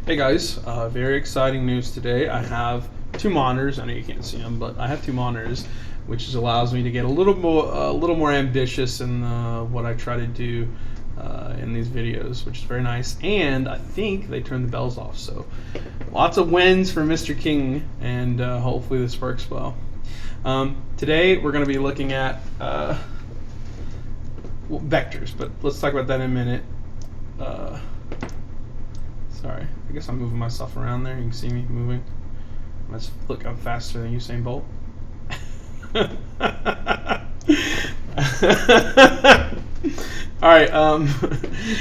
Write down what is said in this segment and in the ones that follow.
Hey guys, very exciting news today. I have two monitors. I know you can't see them, but I have two monitors, which allows me to get a little more ambitious in what I try to do in these videos, which is very nice. And I think they turned the bells off, so lots of wins for Mr. King, and hopefully this works well. Today we're going to be looking at vectors, but let's talk about that in a minute. Sorry, I guess I'm moving myself around there. You can see me moving. Look, I'm faster than Usain Bolt. All right,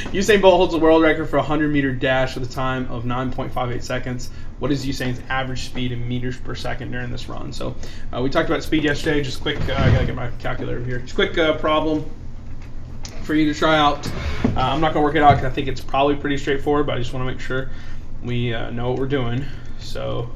Usain Bolt holds the world record for a 100-meter dash with a time of 9.58 seconds. What is Usain's average speed in meters per second during this run? So we talked about speed yesterday. Just quick, I gotta get my calculator here. Just quick problem for you to try out. I'm not going to work it out because I think it's probably pretty straightforward, but I just want to make sure we know what we're doing. So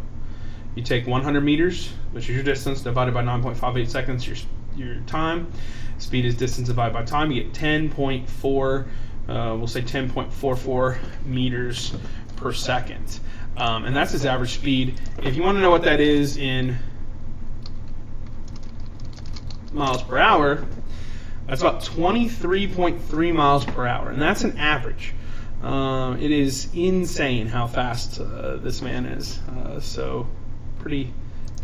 you take 100 meters, which is your distance, divided by 9.58 seconds, your time. Speed is distance divided by time. You get 10.4, we'll say 10.44 meters per second. And that's his average speed. If you want to know what that is in miles per hour, that's about 23.3 miles per hour, and that's an average. It is insane how fast this man is. So pretty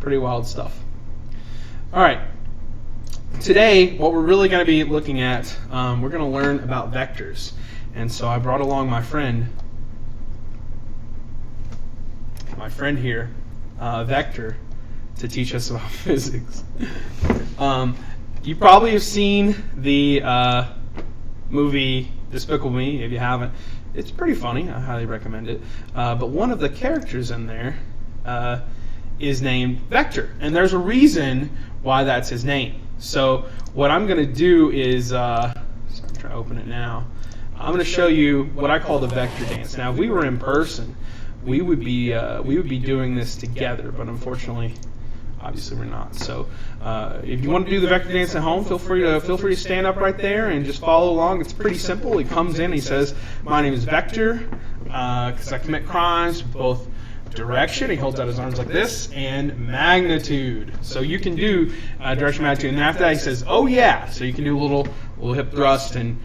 wild stuff. All right. Today, what we're really going to be looking at, we're going to learn about vectors. And so I brought along my friend here, Vector, to teach us about physics. You probably have seen the movie Despicable Me. If you haven't, it's pretty funny. I highly recommend it. But one of the characters in there is named Vector, and there's a reason why that's his name. So what I'm going to do is, sorry, I'm trying to open it now. I'm going to show you what I call the vector dance. Now, if we were in person, we would be doing this together, but unfortunately, obviously we're not. So if you want to do the vector dance at home, feel free to stand up right there and just follow along. It's pretty simple. He comes in, he says, "My name is Vector, because I commit crimes with both direction." He holds out his arms like this, and magnitude. So you can do direction, magnitude, and after that he says, "Oh yeah." So you can do a little hip thrust and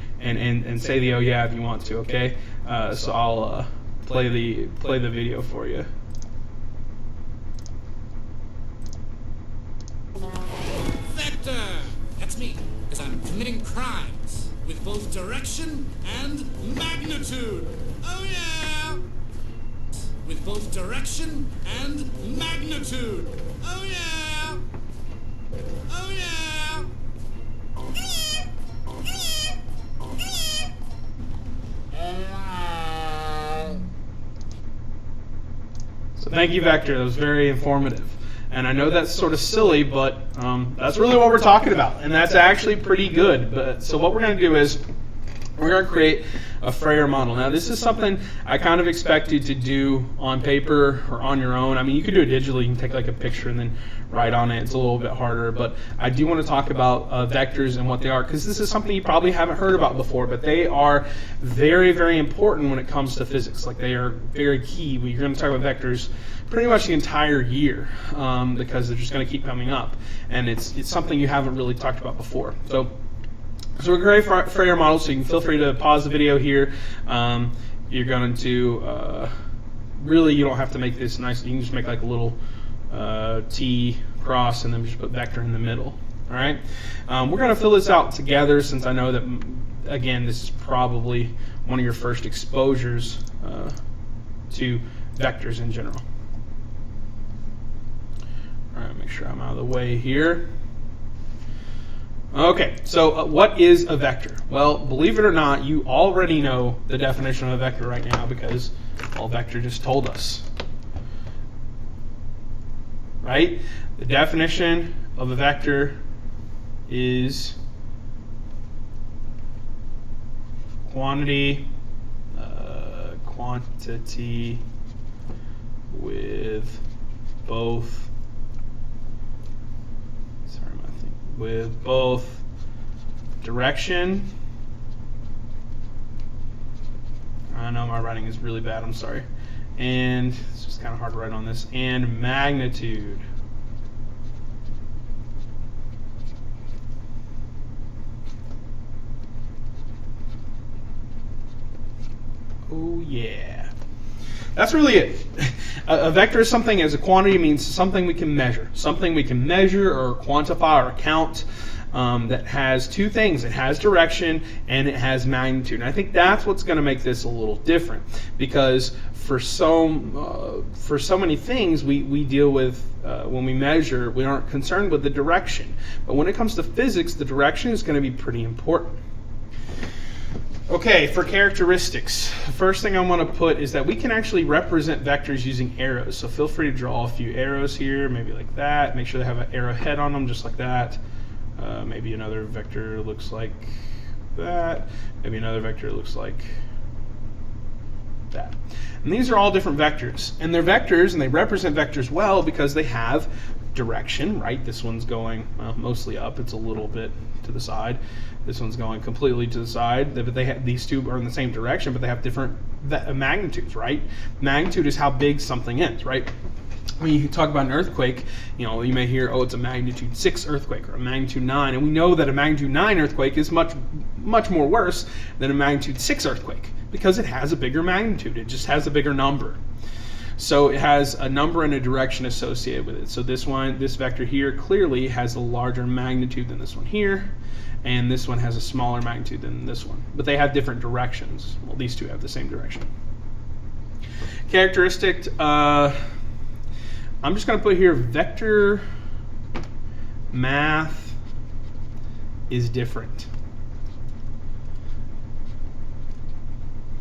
say the "oh yeah" if you want to. Okay. So I'll play the video for you. Vector! That's me, because I'm committing crimes with both direction and magnitude. Oh yeah! With both direction and magnitude. Oh yeah! Oh yeah! So thank you, Vector. That was very informative. And I know that's sort of silly, but that's really what we're talking about. And that's actually pretty good. But so what we're going to do is we're going to create a Freyer model. Now, this is something I kind of expect you to do on paper or on your own. I mean, you can do it digitally. You can take like a picture and then write on it. It's a little bit harder. But I do want to talk about vectors and what they are, because this is something you probably haven't heard about before. But they are very, very important when it comes to physics. Like, they are very key. You're going to talk about vectors pretty much the entire year, because they're just going to keep coming up. And it's something you haven't really talked about before. So we're going to create Freyer model, so you can feel free to pause the video here. You're going to, really, you don't have to make this nice. You can just make like a little T cross and then just put vector in the middle. All right. We're going to fill this out together, since I know that, again, this is probably one of your first exposures to vectors in general. All right, make sure I'm out of the way here. Okay, so what is a vector? Well, believe it or not, you already know the definition of a vector right now, because, well, Vector just told us. Right? The definition of a vector is quantity with both direction. I know my writing is really bad, I'm sorry. and it's just kind of hard to write on this, and magnitude. Oh yeah. That's really it. A vector is something, as a quantity means something we can measure. Something we can measure or quantify or count that has two things. It has direction and it has magnitude. And I think that's what's going to make this a little different, because for so many things we deal with when we measure, we aren't concerned with the direction. But when it comes to physics, the direction is going to be pretty important. Okay, for characteristics, the first thing I want to put is that we can actually represent vectors using arrows. So feel free to draw a few arrows here, maybe like that. Make sure they have an arrow head on them, just like that. Maybe another vector looks like that. Maybe another vector looks like that. And these are all different vectors. And they're vectors, and they represent vectors well because they have direction, right? This one's going mostly up. It's a little bit to the side. This one's going completely to the side. But they have, these two are in the same direction, but they have different magnitudes, right? Magnitude is how big something is, right? When you talk about an earthquake, you may hear, oh, it's a magnitude 6 earthquake or a magnitude 9, and we know that a magnitude 9 earthquake is much more worse than a magnitude 6 earthquake because it has a bigger magnitude. It just has a bigger number. So it has a number and a direction associated with it. So this vector here clearly has a larger magnitude than this one here, and this one has a smaller magnitude than this one. But they have different directions. Well, these two have the same direction. Characteristic, I'm just going to put here vector math is different.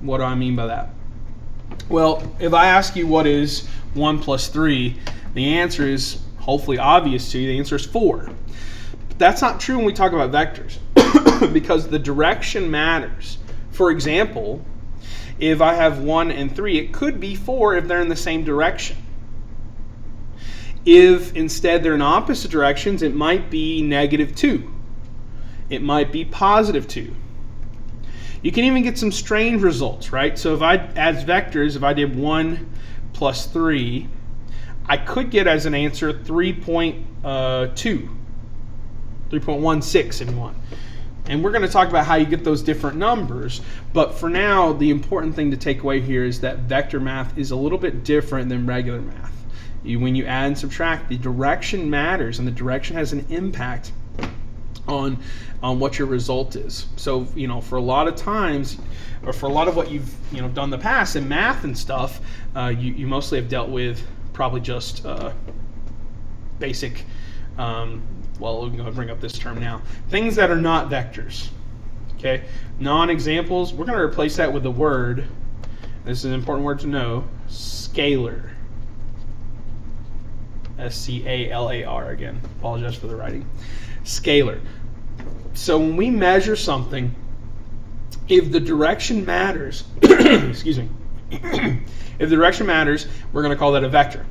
What do I mean by that? Well, if I ask you what is 1 plus 3, the answer is hopefully obvious to you. The answer is 4. But that's not true when we talk about vectors because the direction matters. For example, if I have 1 and 3, it could be 4 if they're in the same direction. If instead they're in opposite directions, it might be -2. It might be +2. You can even get some strange results, right? So if as vectors, if I did 1 plus 3, I could get as an answer 3.2, 3.16 if you want. And we're going to talk about how you get those different numbers. But for now, the important thing to take away here is that vector math is a little bit different than regular math. When you add and subtract, the direction matters, and the direction has an impact on what your result is. So, for a lot of times, or for a lot of what you've done in the past in math and stuff, you mostly have dealt with probably just basic, well, we're going to bring up this term now, things that are not vectors. Okay, non-examples, we're going to replace that with the word, this is an important word to know, scalar. S-C-A-L-A-R again. Apologize for the writing. Scalar. So when we measure something, if the direction matters, excuse me, if the direction matters, we're going to call that a vector.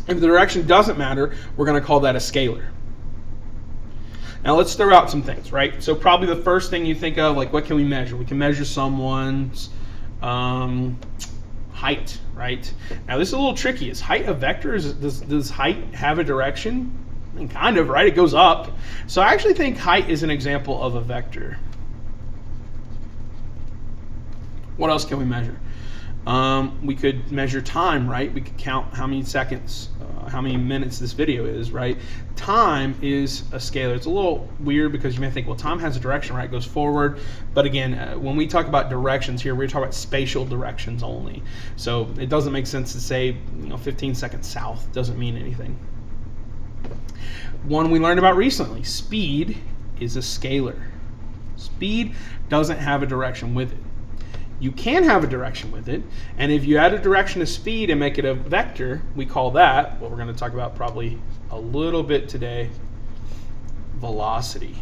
If the direction doesn't matter, we're going to call that a scalar. Now let's throw out some things, right? So probably the first thing you think of, like, what can we measure? We can measure someone's height, right? Now this is a little tricky. Is height a vector? Does height have a direction? I mean, kind of, right? It goes up. So I actually think height is an example of a vector. What else can we measure? We could measure time, right? We could count how many seconds, how many minutes this video is, right? Time is a scalar. It's a little weird because you may think, well, time has a direction, right? It goes forward. But again, when we talk about directions here, we're talking about spatial directions only. So it doesn't make sense to say, 15 seconds south. Doesn't mean anything. One we learned about recently, speed is a scalar. Speed doesn't have a direction with it. You can have a direction with it, and if you add a direction to speed and make it a vector, we call that, what we're going to talk about probably a little bit today, velocity.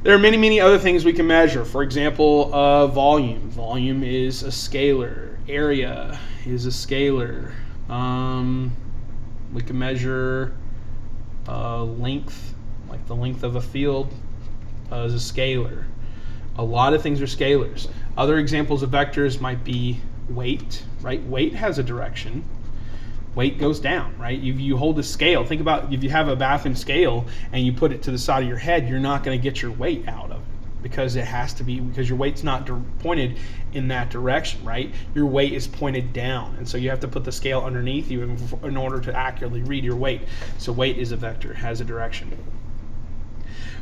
There are many, many other things we can measure. For example, volume. Volume is a scalar. Area is a scalar. We can measure length, like the length of a field is a scalar. A lot of things are scalars. Other examples of vectors might be weight, right? Weight has a direction. Weight goes down, right? You hold a scale. Think about if you have a bathroom scale and you put it to the side of your head, you're not going to get your weight out of it because it has to be, because your weight's not pointed in that direction, right? Your weight is pointed down, and so you have to put the scale underneath you in order to accurately read your weight. So weight is a vector, has a direction.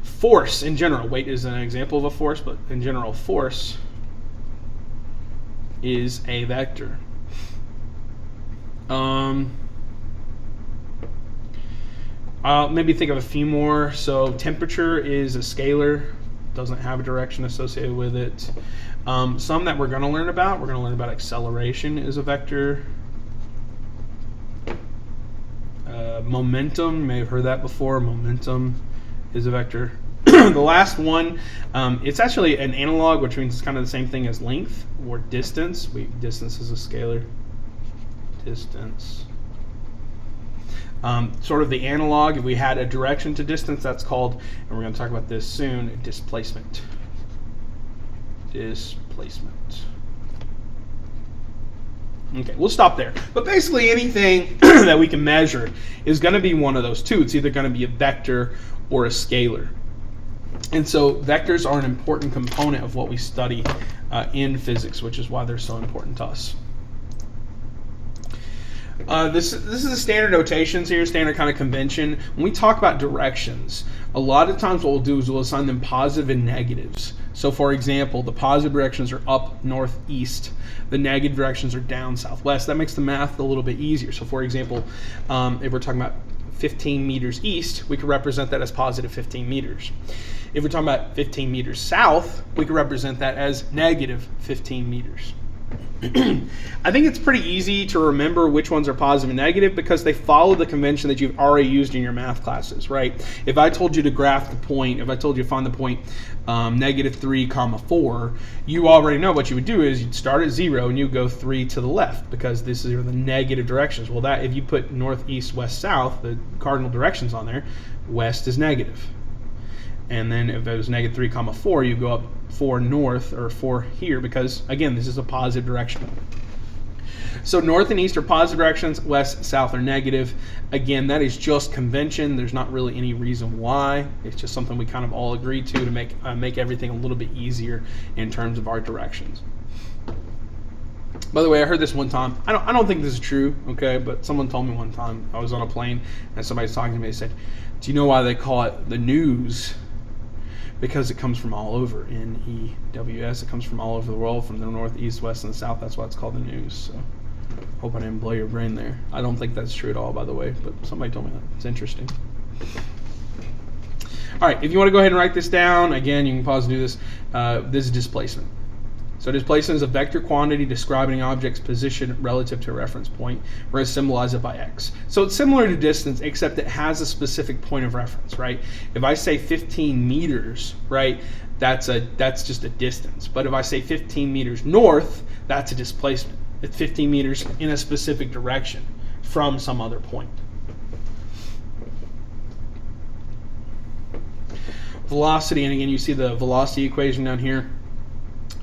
Force in general, weight is an example of a force, but in general, force is a vector. I'll maybe think of a few more. So temperature is a scalar, doesn't have a direction associated with it. Some that we're going to learn about acceleration is a vector. Momentum, you may have heard that before. Momentum is a vector. The last one, it's actually an analog, which means it's kind of the same thing as length or distance. Distance is a scalar. Distance. Sort of the analog, if we had a direction to distance, that's called, and we're going to talk about this soon, displacement. Displacement. Okay, we'll stop there. But basically anything that we can measure is going to be one of those two. It's either going to be a vector or a scalar. And so vectors are an important component of what we study in physics, which is why they're so important to us. This is the standard notations here, standard kind of convention. When we talk about directions, a lot of times what we'll do is we'll assign them positive and negatives. So for example, the positive directions are up, north, east. The negative directions are down, south, west. That makes the math a little bit easier. So for example, if we're talking about 15 meters east, we could represent that as positive 15 meters. If we're talking about 15 meters south, we could represent that as negative 15 meters. I think it's pretty easy to remember which ones are positive and negative because they follow the convention that you've already used in your math classes, right? If I told you to graph the point, if I told you to find the point -3, 4, you already know what you would do is you'd start at 0 and you go 3 to the left because this is the negative directions. Well, that if you put north, east, west, south, the cardinal directions on there, west is negative. And then if it was -3, 4, you go up 4 north or 4 here because, again, this is a positive direction. So north and east are positive directions, west, south are negative. Again, that is just convention. There's not really any reason why. It's just something we kind of all agree to make everything a little bit easier in terms of our directions. By the way, I heard this one time. I don't think this is true, okay, but someone told me one time. I was on a plane and somebody was talking to me and said, do you know why they call it the news? Because it comes from all over, N-E-W-S. It comes from all over the world, from the north, east, west, and the south. That's why it's called the news. So hope I didn't blow your brain there. I don't think that's true at all, by the way, but somebody told me that. It's interesting. All right, if you want to go ahead and write this down, again, you can pause and do this. This is displacement. So displacement is a vector quantity describing an object's position relative to a reference point. We're going to symbolize it by x. So it's similar to distance, except it has a specific point of reference, right? If I say 15 meters, right, that's just a distance. But if I say 15 meters north, that's a displacement. It's 15 meters in a specific direction from some other point. Velocity, and again, you see the velocity equation down here.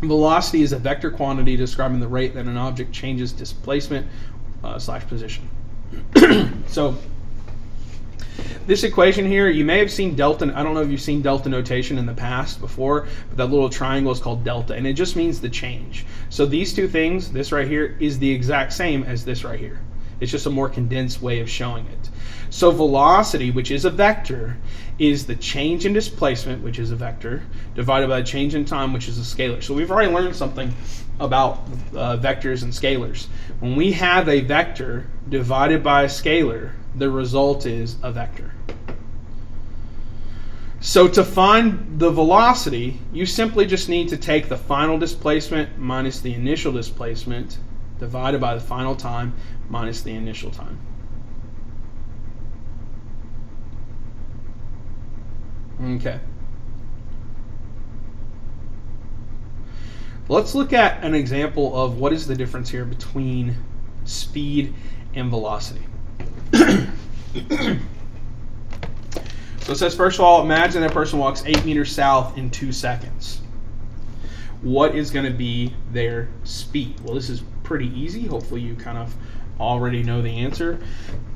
Velocity is a vector quantity describing the rate that an object changes displacement / position. So this equation here, you may have seen delta. I don't know if you've seen delta notation in the past before, but that little triangle is called delta, and it just means the change. So these two things, this right here, is the exact same as this right here. It's just a more condensed way of showing it. So velocity, which is a vector, is the change in displacement, which is a vector, divided by the change in time, which is a scalar. So we've already learned something about vectors and scalars. When we have a vector divided by a scalar, the result is a vector. So to find the velocity, you simply just need to take the final displacement minus the initial displacement divided by the final time minus the initial time. Okay. Let's look at an example of what is the difference here between speed and velocity. So it says, first of all, imagine that a person walks 8 meters south in 2 seconds. what is going to be their speed? Well, this is pretty easy. Hopefully you kind of already know the answer.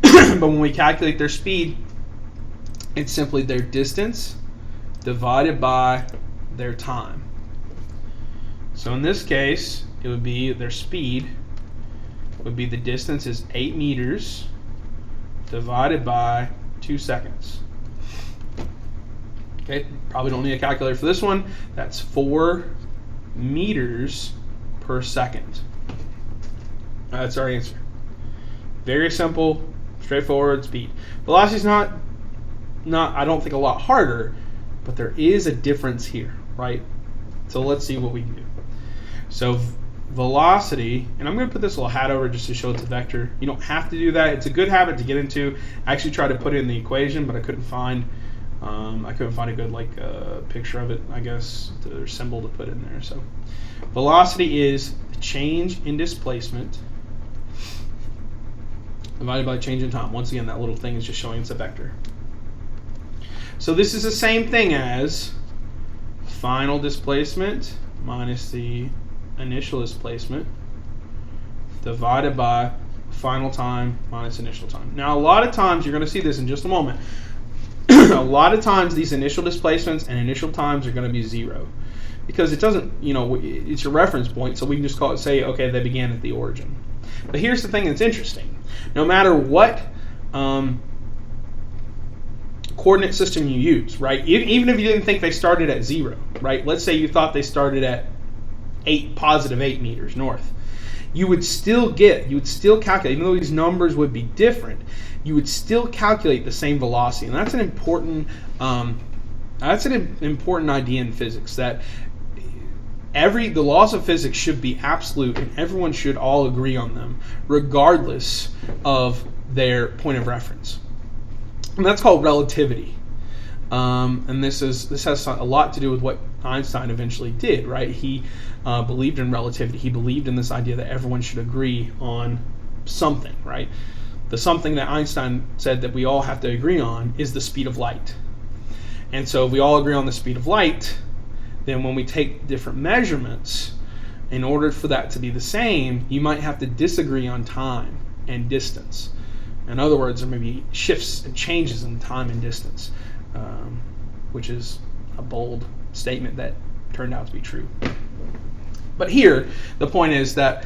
But when we calculate their speed, it's simply their distance divided by their time. So in this case, it would be their speed would be the distance is 8 meters divided by 2 seconds. Okay, probably don't need a calculator for this one. That's 4 meters per second. That's our answer. Very simple, straightforward speed. Velocity is not I don't think a lot harder, but there is a difference here, right? So let's see what we can do. So velocity, and I'm going to put this little hat over just to show it's a vector. You don't have to do that. It's a good habit to get into. I actually tried to put it in the equation, but I couldn't find a good picture of it, I guess, or symbol to put in there. So velocity is the change in displacement divided by change in time. Once again, that little thing is just showing it's a vector. So this is the same thing as final displacement minus the initial displacement divided by final time minus initial time. Now, a lot of times, you're going to see this in just a moment, a lot of times these initial displacements and initial times are going to be 0 because it doesn't, it's your reference point, so we can just say, okay, they began at the origin. But here's the thing that's interesting. No matter what coordinate system you use, right? Even if you didn't think they started at 0, right? Let's say you thought they started at positive 8 meters north. You would still calculate, even though these numbers would be different, you would still calculate the same velocity. And that's an important idea in physics, that the laws of physics should be absolute and everyone should all agree on them, regardless of their point of reference. And that's called relativity. And this has a lot to do with what Einstein eventually did, right? He believed in relativity. He believed in this idea that everyone should agree on something, right? The something that Einstein said that we all have to agree on is the speed of light. And so if we all agree on the speed of light, then when we take different measurements, in order for that to be the same, you might have to disagree on time and distance. In other words, there may be shifts and changes in time and distance, which is a bold statement that turned out to be true. But here, the point is that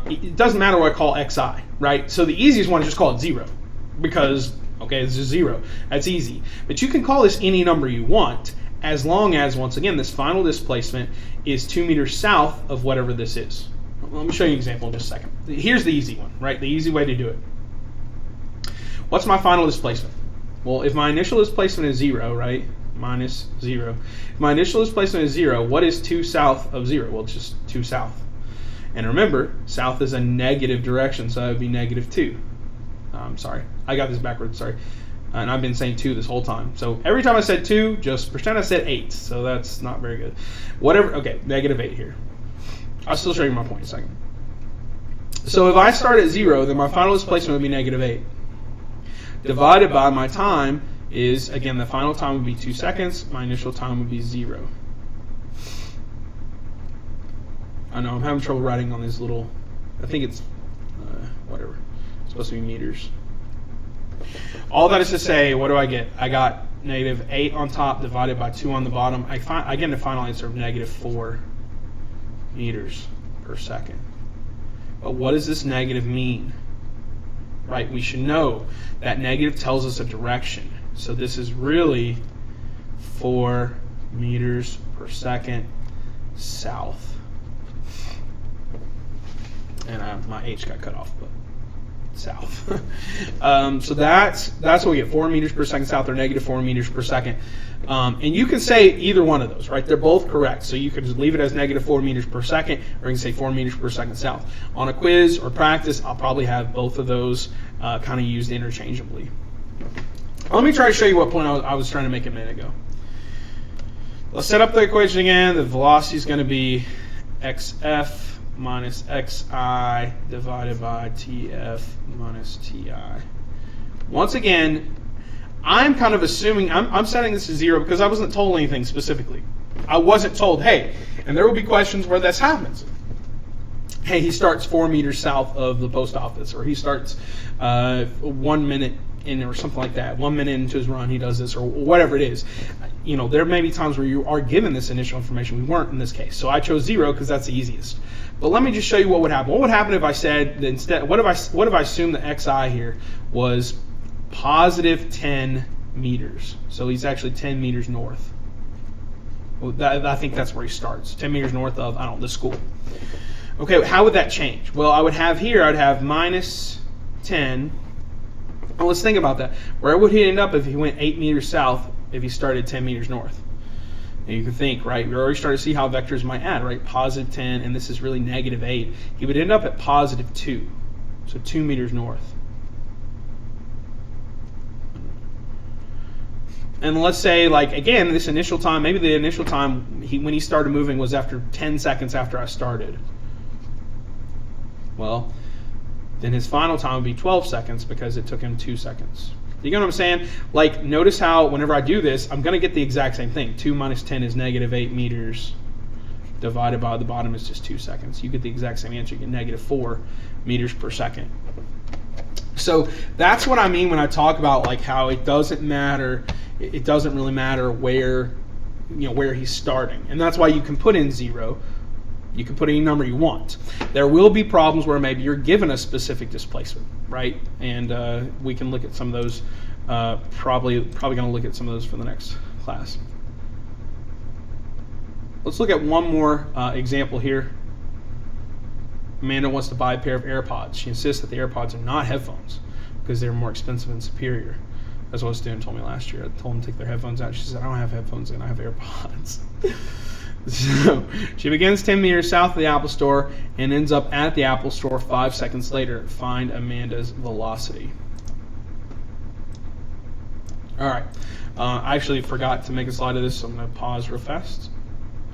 it doesn't matter what I call xi, right? So the easiest one is just call it 0, because, okay, this is 0. That's easy. But you can call this any number you want, as long as, once again, this final displacement is 2 meters south of whatever this is. Let me show you an example in just a second. Here's the easy one, right? The easy way to do it. What's my final displacement? Well, if my initial displacement is 0, right? Minus 0. If my initial displacement is 0, what is 2 south of 0? Well, it's just 2 south. And remember, south is a negative direction, so that would be -2. I'm sorry. I got this backwards, sorry. And I've been saying 2 this whole time. So every time I said 2, just pretend I said 8. So that's not very good. Whatever, okay, -8 here. I'll still show you my point in a second. So if I start at 0, then my final displacement would be -8. Divided by my time is, again, the final time would be 2 seconds. My initial time would be 0. I know, I'm having trouble writing on these little, I think it's, whatever. It's supposed to be meters. All that is to say, what do I get? I got -8 on top divided by 2 on the bottom. I get the final answer of -4 meters per second. But what does this negative mean? Right, we should know that negative tells us a direction. So this is really 4 meters per second south. And my H got cut off, but south. So that's what we get, 4 meters per second south, or -4 meters per second. And you can say either one of those, right? They're both correct. So you could just leave it as -4 meters per second, or you can say 4 meters per second south. On a quiz or practice, I'll probably have both of those kind of used interchangeably. Let me try to show you what point I was trying to make a minute ago. Let's set up the equation again. The velocity is going to be xf minus xi divided by tf minus ti. Once again, I'm kind of assuming, I'm setting this to 0 because I wasn't told anything specifically. I wasn't told, hey, and there will be questions where this happens. Hey, he starts 4 meters south of the post office, or he starts 1 minute in, or something like that. 1 minute into his run, he does this, or whatever it is. You know, there may be times where you are given this initial information. We weren't in this case, so I chose 0 because that's the easiest. But let me just show you what would happen. What would happen if I said that instead? What if I assumed the xi here was positive 10 meters? So he's actually 10 meters north. Well, I think that's where he starts. 10 meters north of, I don't know, the school. Okay, how would that change? Well, I would have here, I'd have minus 10. Well, let's think about that. Where would he end up if he went 8 meters south if he started 10 meters north? And you can think, right? We already started to see how vectors might add, right? Positive 10, and this is really negative 8. He would end up at positive 2, so 2 meters north. And let's say, like, again, this initial time, maybe the initial time when he started moving was after 10 seconds after I started. Well, then his final time would be 12 seconds because it took him 2 seconds. You get what I'm saying? Like, notice how whenever I do this, I'm going to get the exact same thing. 2 minus 10 is negative 8 meters divided by the bottom is just 2 seconds. You get the exact same answer. You get negative 4 meters per second. So that's what I mean when I talk about like how it doesn't matter. It doesn't really matter where, where he's starting. And that's why you can put in 0. You can put any number you want. There will be problems where maybe you're given a specific displacement, right? And we can look at some of those. Probably going to look at some of those for the next class. Let's look at one more example here. Amanda wants to buy a pair of AirPods. She insists that the AirPods are not headphones because they're more expensive and superior. That's what a student told me last year. I told them to take their headphones out. She said, I don't have headphones and I have AirPods. So she begins 10 meters south of the Apple Store and ends up at the Apple Store 5 seconds later. Find Amanda's velocity. All right. I actually forgot to make a slide of this, so I'm going to pause real fast.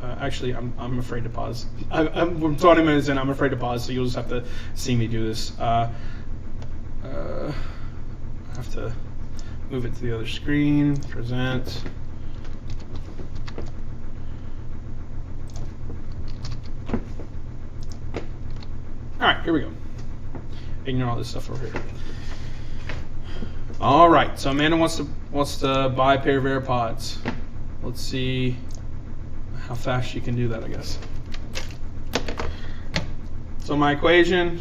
Actually, I'm afraid to pause. I'm 20 minutes in. I'm afraid to pause, so you'll just have to see me do this. I have to move it to the other screen. Present. All right, here we go. Ignore all this stuff over here. All right, so Amanda wants to buy a pair of AirPods. Let's see how fast she can do that, I guess. So my equation,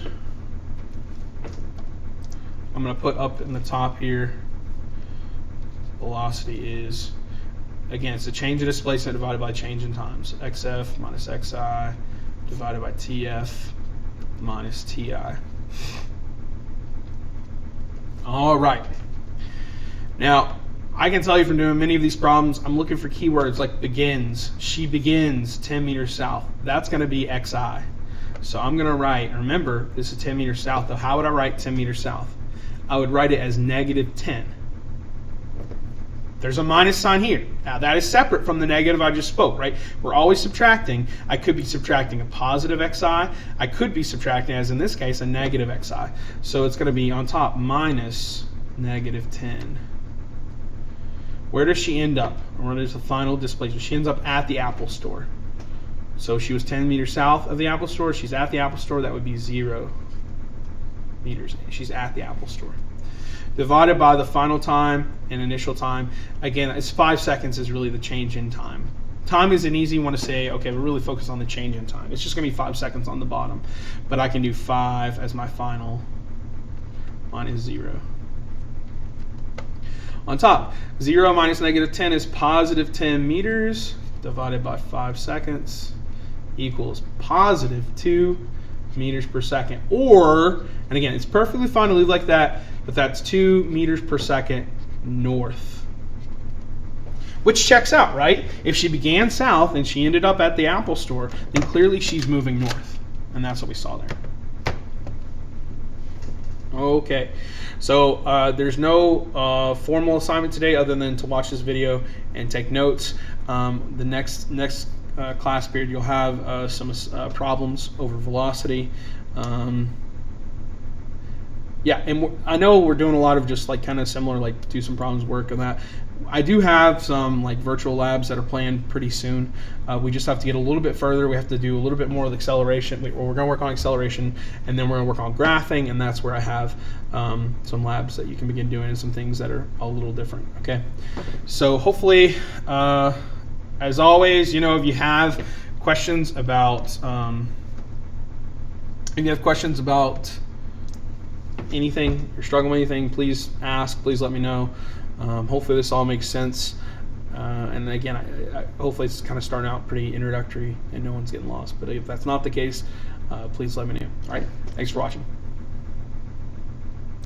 I'm going to put up in the top here. Velocity is, again, it's the change in displacement divided by change in times. XF minus XI divided by TF minus TI. All right. Now, I can tell you from doing many of these problems, I'm looking for keywords like begins. She begins 10 meters south. That's going to be XI. So I'm going to write, remember, this is 10 meters south. Though, how would I write 10 meters south? I would write it as negative 10. There's a minus sign here. Now that is separate from the negative I just spoke, right? We're always subtracting. I could be subtracting a positive xi. I could be subtracting, as in this case, a negative xi. So it's going to be on top minus negative 10. Where does she end up? What is the final displacement? She ends up at the Apple Store. So she was 10 meters south of the Apple Store. She's at the Apple Store. That would be 0 meters. She's at the Apple Store. Divided by the final time and initial time. Again, it's 5 seconds is really the change in time. Time is an easy one to say, okay, we're really focused on the change in time. It's just going to be 5 seconds on the bottom. But I can do 5 as my final minus 0. On top, 0 minus negative 10 is positive 10 meters divided by 5 seconds equals positive 2 meters per second. Or, and again, it's perfectly fine to leave like that, but that's 2 meters per second north. Which checks out, right? If she began south and she ended up at the Apple Store, then clearly she's moving north. And that's what we saw there. Okay, so there's no formal assignment today other than to watch this video and take notes. The next class period, you'll have some problems over velocity. Yeah, and I know we're doing a lot of just like kind of similar, like do some problems, work on that. I do have some like virtual labs that are planned pretty soon. We just have to get a little bit further. We have to do a little bit more of the acceleration. We're going to work on acceleration, and then we're going to work on graphing, and that's where I have some labs that you can begin doing and some things that are a little different. Okay, so hopefully, as always, you know, if you have questions about anything, you're struggling with anything, please ask. Please let me know. Hopefully this all makes sense. And again, hopefully it's kind of starting out pretty introductory and no one's getting lost. But if that's not the case, please let me know. All right, thanks for watching.